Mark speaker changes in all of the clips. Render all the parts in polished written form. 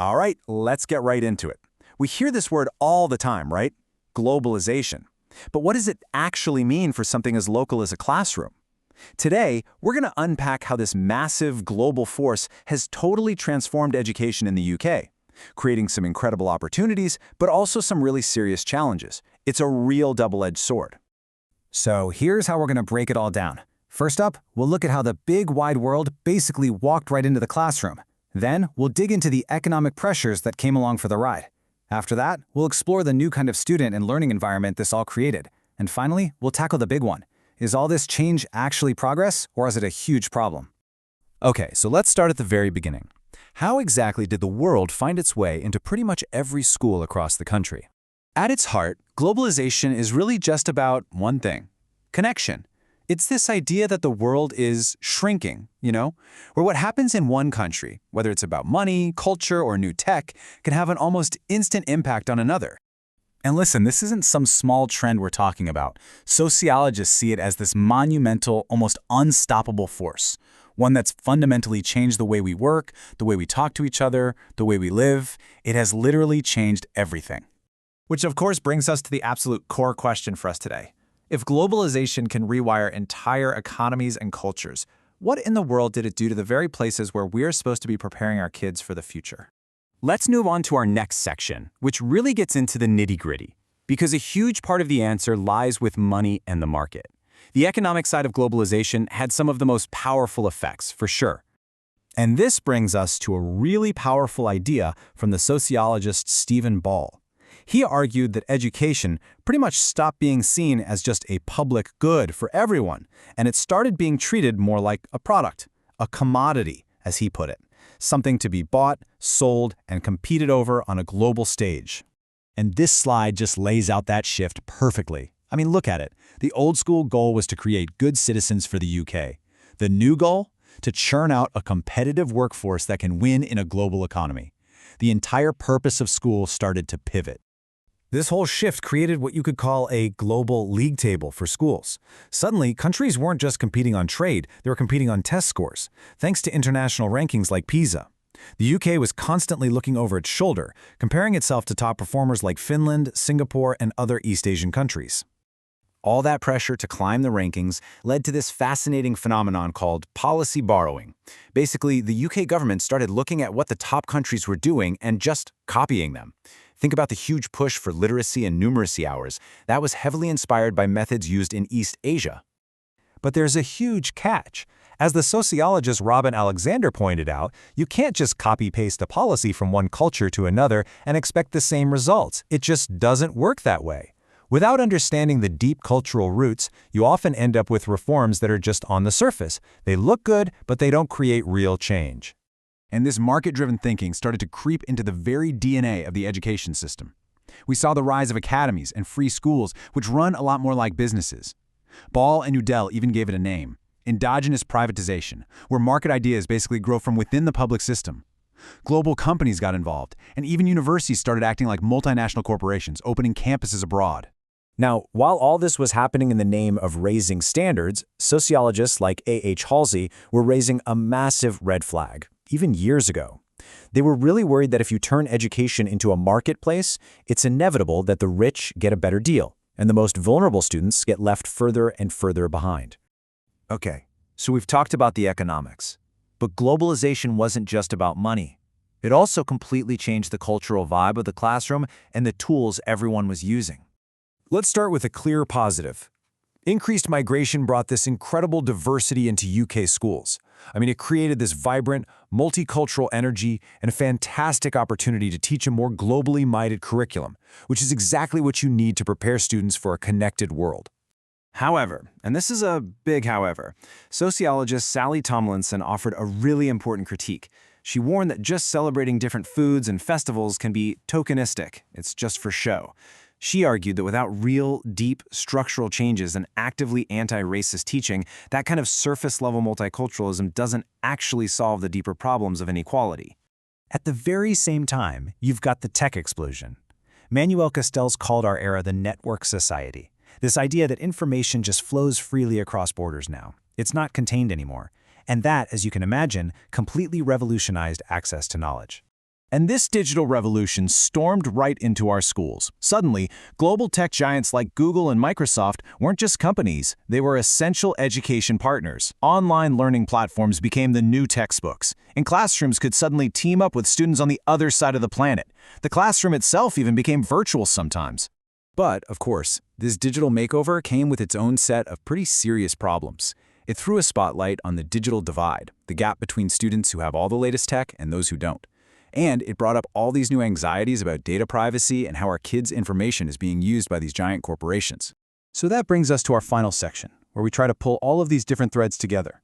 Speaker 1: All right, let's get right into it. We hear this word all the time, right? Globalization. But what does it actually mean for something as local as a classroom? Today, we're going to unpack how this massive global force has totally transformed education in the UK, creating some incredible opportunities, but also some really serious challenges. It's a real double-edged sword.
Speaker 2: So here's how we're going to break it all down. First up, we'll look at how the big wide world basically walked right into the classroom. Then, we'll dig into the economic pressures that came along for the ride. After that, we'll explore the new kind of student and learning environment this all created. And finally, we'll tackle the big one. Is all this change actually progress, or is it a huge problem?
Speaker 1: Okay, so let's start at the very beginning. How exactly did the world find its way into pretty much every school across the country? At its heart, globalization is really just about one thing: connection. It's this idea that the world is shrinking, where what happens in one country, whether it's about money, culture, or new tech, can have an almost instant impact on another.
Speaker 2: And listen, this isn't some small trend we're talking about. Sociologists see it as this monumental, almost unstoppable force, one that's fundamentally changed the way we work, the way we talk to each other, the way we live. It has literally changed everything.
Speaker 3: Which of course brings us to the absolute core question for us today. If globalization can rewire entire economies and cultures, what in the world did it do to the very places where we're supposed to be preparing our kids for the future?
Speaker 1: Let's move on to our next section, which really gets into the nitty-gritty, because a huge part of the answer lies with money and the market. The economic side of globalization had some of the most powerful effects, for sure. And this brings us to a really powerful idea from the sociologist Stephen Ball. He argued that education pretty much stopped being seen as just a public good for everyone, and it started being treated more like a product, a commodity, as he put it, something to be bought, sold, and competed over on a global stage. And this slide just lays out that shift perfectly. I mean, look at it. The old school goal was to create good citizens for the UK. The new goal? To churn out a competitive workforce that can win in a global economy. The entire purpose of school started to pivot.
Speaker 2: This whole shift created what you could call a global league table for schools. Suddenly, countries weren't just competing on trade, they were competing on test scores, thanks to international rankings like PISA. The UK was constantly looking over its shoulder, comparing itself to top performers like Finland, Singapore, and other East Asian countries. All that pressure to climb the rankings led to this fascinating phenomenon called policy borrowing. Basically, the UK government started looking at what the top countries were doing and just copying them. Think about the huge push for literacy and numeracy hours. That was heavily inspired by methods used in East Asia.
Speaker 4: But there's a huge catch. As the sociologist Robin Alexander pointed out, you can't just copy-paste a policy from one culture to another and expect the same results. It just doesn't work that way. Without understanding the deep cultural roots, you often end up with reforms that are just on the surface. They look good, but they don't create real change.
Speaker 1: And this market-driven thinking started to creep into the very DNA of the education system. We saw the rise of academies and free schools, which run a lot more like businesses. Ball and Udell even gave it a name: endogenous privatization, where market ideas basically grow from within the public system. Global companies got involved, and even universities started acting like multinational corporations, opening campuses abroad.
Speaker 2: Now, while all this was happening in the name of raising standards, sociologists like A.H. Halsey were raising a massive red flag, even years ago. They were really worried that if you turn education into a marketplace, it's inevitable that the rich get a better deal, and the most vulnerable students get left further and further behind.
Speaker 3: Okay, so we've talked about the economics. But globalization wasn't just about money. It also completely changed the cultural vibe of the classroom and the tools everyone was using.
Speaker 4: Let's start with a clear positive. Increased migration brought this incredible diversity into UK schools. It created this vibrant, multicultural energy and a fantastic opportunity to teach a more globally minded curriculum, which is exactly what you need to prepare students for a connected world.
Speaker 2: However, and this is a big however, sociologist Sally Tomlinson offered a really important critique. She warned that just celebrating different foods and festivals can be tokenistic. It's just for show. She argued that without real, deep, structural changes and actively anti-racist teaching, that kind of surface-level multiculturalism doesn't actually solve the deeper problems of inequality.
Speaker 4: At the very same time, you've got the tech explosion. Manuel Castells called our era the network society. This idea that information just flows freely across borders now. It's not contained anymore. And that, as you can imagine, completely revolutionized access to knowledge.
Speaker 1: And this digital revolution stormed right into our schools. Suddenly, global tech giants like Google and Microsoft weren't just companies, they were essential education partners. Online learning platforms became the new textbooks, and classrooms could suddenly team up with students on the other side of the planet. The classroom itself even became virtual sometimes. But, of course, this digital makeover came with its own set of pretty serious problems. It threw a spotlight on the digital divide, the gap between students who have all the latest tech and those who don't. And it brought up all these new anxieties about data privacy and how our kids' information is being used by these giant corporations. So that brings us to our final section, where we try to pull all of these different threads together.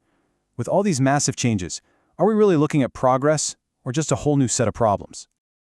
Speaker 1: With all these massive changes, are we really looking at progress or just a whole new set of problems?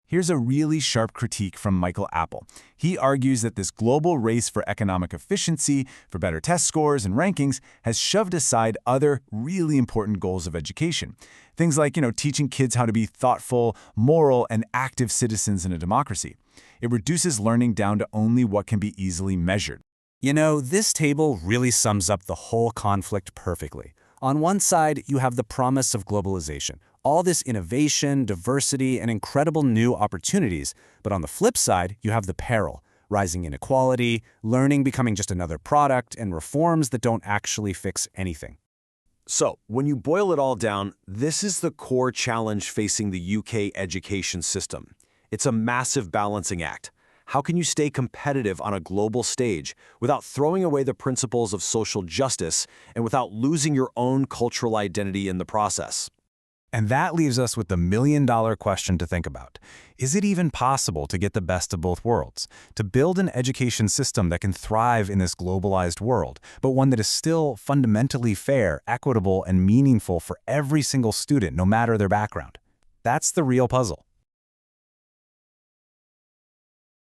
Speaker 1: Here's a really sharp critique from Michael Apple. He argues that this global race for economic efficiency, for better test scores and rankings, has shoved aside other really important goals of education. Things like, teaching kids how to be thoughtful, moral, and active citizens in a democracy. It reduces learning down to only what can be easily measured.
Speaker 2: This table really sums up the whole conflict perfectly. On one side, you have the promise of globalization, all this innovation, diversity, and incredible new opportunities. But on the flip side, you have the peril, rising inequality, learning becoming just another product, and reforms that don't actually fix anything.
Speaker 5: So, when you boil it all down, this is the core challenge facing the UK education system. It's a massive balancing act. How can you stay competitive on a global stage without throwing away the principles of social justice and without losing your own cultural identity in the process?
Speaker 4: And that leaves us with the million-dollar question to think about. Is it even possible to get the best of both worlds? To build an education system that can thrive in this globalized world, but one that is still fundamentally fair, equitable, and meaningful for every single student, no matter their background? That's the real puzzle.